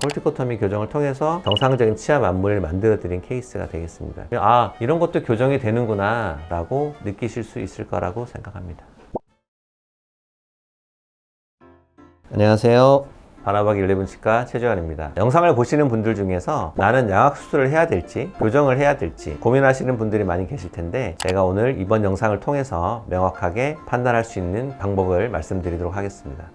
콜티코토미 교정을 통해서 정상적인 치아 만물을 만들어 드린 케이스가 되겠습니다. 이런 것도 교정이 되는구나 라고 느끼실 수 있을 거라고 생각합니다. 안녕하세요. 바나박 11치과 최주환입니다. 영상을 보시는 분들 중에서 나는 양악수술을 해야 될지 교정을 해야 될지 고민하시는 분들이 많이 계실 텐데, 제가 오늘 이번 영상을 통해서 명확하게 판단할 수 있는 방법을 말씀드리도록 하겠습니다.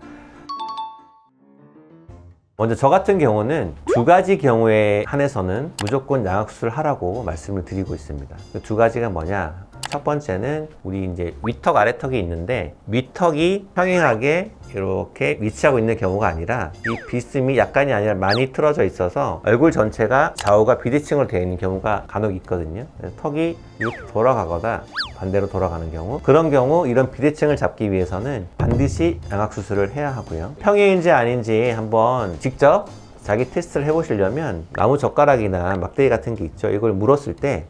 먼저 저 같은 경우는 두 가지 경우에 한해서는 무조건 양악수술을 하라고 말씀을 드리고 있습니다. 그 두 가지가 뭐냐? 첫 번째는 우리 이제 윗턱 아래턱이 있는데, 윗턱이 평행하게 이렇게 위치하고 있는 경우가 아니라 이 비스듬히 약간이 아니라 많이 틀어져 있어서 얼굴 전체가 좌우가 비대칭으로 되어 있는 경우가 간혹 있거든요. 턱이 이렇게 돌아가거나 반대로 돌아가는 경우, 그런 경우 이런 비대칭을 잡기 위해서는 반드시 양악수술을 해야 하고요. 평행인지 아닌지 한번 직접 자기 테스트를 해보시려면 나무 젓가락이나 막대기 같은 게 있죠. 이걸 물었을 때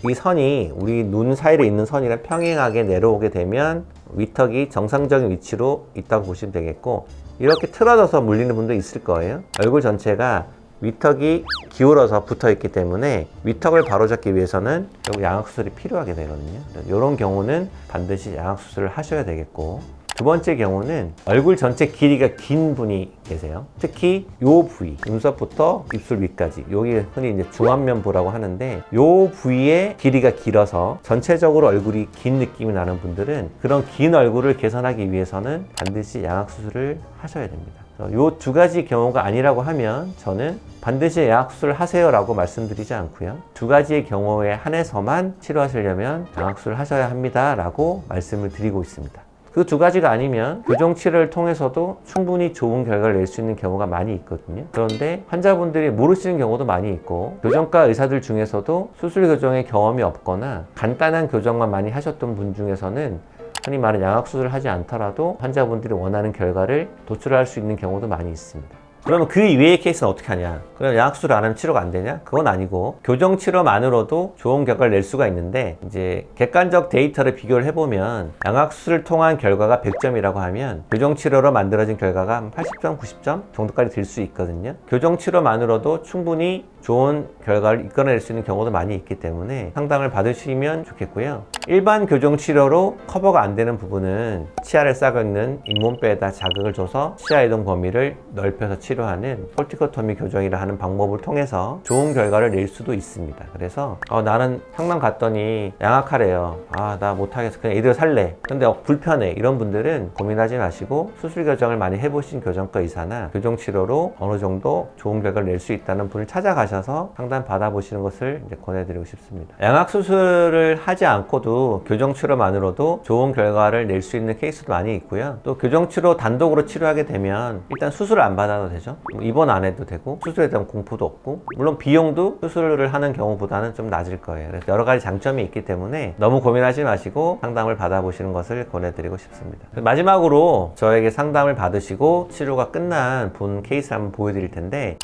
이 선이 우리 눈 사이에 있는 선이랑 평행하게 내려오게 되면 윗턱이 정상적인 위치로 있다고 보시면 되겠고, 이렇게 틀어져서 물리는 분도 있을 거예요. 얼굴 전체가 윗턱이 기울어서 붙어 있기 때문에 윗턱을 바로잡기 위해서는 결국 양악수술이 필요하게 되거든요. 이런 경우는 반드시 양악수술을 하셔야 되겠고, 두 번째 경우는 얼굴 전체 길이가 긴 분이 계세요. 특히 요 부위, 눈썹부터 입술 위까지, 여기 흔히 이제 중안면부라고 하는데, 요 부위의 길이가 길어서 전체적으로 얼굴이 긴 느낌이 나는 분들은 그런 긴 얼굴을 개선하기 위해서는 반드시 양악수술을 하셔야 됩니다. 요 두 가지 경우가 아니라고 하면 저는 반드시 양악수술을 하세요 라고 말씀드리지 않고요, 두 가지의 경우에 한해서만 치료하시려면 양악수술을 하셔야 합니다 라고 말씀을 드리고 있습니다. 그 두 가지가 아니면 교정 치료를 통해서도 충분히 좋은 결과를 낼 수 있는 경우가 많이 있거든요. 그런데 환자분들이 모르시는 경우도 많이 있고, 교정과 의사들 중에서도 수술 교정에 경험이 없거나 간단한 교정만 많이 하셨던 분 중에서는 흔히 말하는 양악수술을 하지 않더라도 환자분들이 원하는 결과를 도출할 수 있는 경우도 많이 있습니다. 그러면 그 이외의 케이스는 어떻게 하냐? 그럼 양악수술 안 하면 치료가 안 되냐? 그건 아니고, 교정 치료만으로도 좋은 결과를 낼 수가 있는데, 이제 객관적 데이터를 비교를 해보면 양악수술을 통한 결과가 100점이라고 하면 교정 치료로 만들어진 결과가 한 80점, 90점 정도까지 될 수 있거든요. 교정 치료만으로도 충분히 좋은 결과를 이끌어낼 수 있는 경우도 많이 있기 때문에 상담을 받으시면 좋겠고요. 일반 교정 치료로 커버가 안 되는 부분은 치아를 싸고 있는 잇몸뼈에다 자극을 줘서 치아 이동 범위를 넓혀서 치료하는 콜티코토미 교정이라 하는 방법을 통해서 좋은 결과를 낼 수도 있습니다. 그래서 나는 상담 갔더니 양악하래요. 나 못하겠어. 그냥 이대로 살래. 근데 불편해. 이런 분들은 고민하지 마시고 수술 교정을 많이 해보신 교정과 의사나 교정 치료로 어느 정도 좋은 결과를 낼 수 있다는 분을 찾아가셔서 상담 받아보시는 것을 이제 권해드리고 싶습니다. 양악수술을 하지 않고도 교정 치료만으로도 좋은 결과를 낼 수 있는 케이스도 많이 있고요. 또 교정 치료 단독으로 치료하게 되면 일단 수술을 안 받아도 되죠. 입원 안 해도 되고, 수술에 대한 공포도 없고, 물론 비용도 수술을 하는 경우보다는 좀 낮을 거예요. 그래서 여러 가지 장점이 있기 때문에 너무 고민하지 마시고 상담을 받아보시는 것을 권해드리고 싶습니다. 마지막으로 저에게 상담을 받으시고 치료가 끝난 분 케이스를 한번 보여드릴 텐데,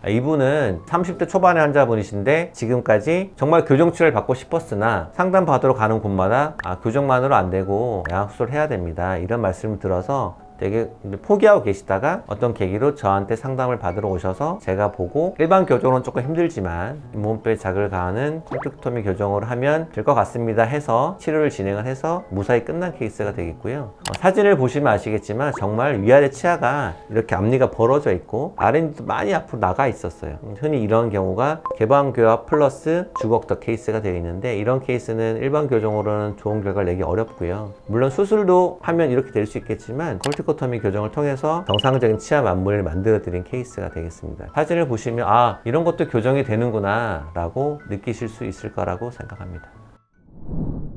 이분은 30대 초반의 환자분이신데 지금까지 정말 교정 치료를 받고 싶었으나 상담 받으러 가는 곳마다 교정만으로 안 되고 양악수술을 해야 됩니다, 이런 말씀을 들어서 되게 포기하고 계시다가 어떤 계기로 저한테 상담을 받으러 오셔서 제가 보고 일반 교정은 조금 힘들지만 잇몸뼈에 자극을 가하는 콜티코토미 교정을 하면 될 것 같습니다 해서 치료를 진행을 해서 무사히 끝난 케이스가 되겠고요. 사진을 보시면 아시겠지만 정말 위아래 치아가 이렇게 앞니가 벌어져 있고 아랫니도 많이 앞으로 나가 있었어요. 흔히 이런 경우가 개방교합 플러스 주걱턱 케이스가 되어 있는데, 이런 케이스는 일반 교정으로는 좋은 결과를 내기 어렵고요. 물론 수술도 하면 이렇게 될 수 있겠지만 콜티코토미 교정을 통해서 정상적인 치아 만물을 만들어 드린 케이스가 되겠습니다. 사진을 보시면 이런 것도 교정이 되는구나 라고 느끼실 수 있을 거라고 생각합니다.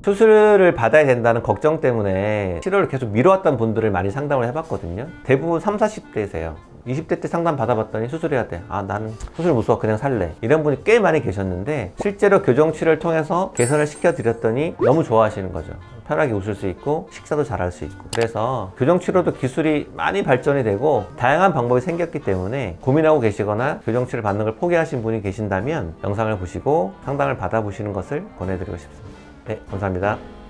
수술을 받아야 된다는 걱정 때문에 치료를 계속 미뤄왔던 분들을 많이 상담을 해봤거든요. 대부분 30, 40대세요. 20대 때 상담 받아봤더니 수술해야 돼. 나는 수술 무서워. 그냥 살래. 이런 분이 꽤 많이 계셨는데, 실제로 교정 치료를 통해서 개선을 시켜드렸더니 너무 좋아하시는 거죠. 편하게 웃을 수 있고 식사도 잘할 수 있고, 그래서 교정치료도 기술이 많이 발전이 되고 다양한 방법이 생겼기 때문에 고민하고 계시거나 교정치료를 받는 걸 포기하신 분이 계신다면 영상을 보시고 상담을 받아보시는 것을 권해드리고 싶습니다. 네, 감사합니다.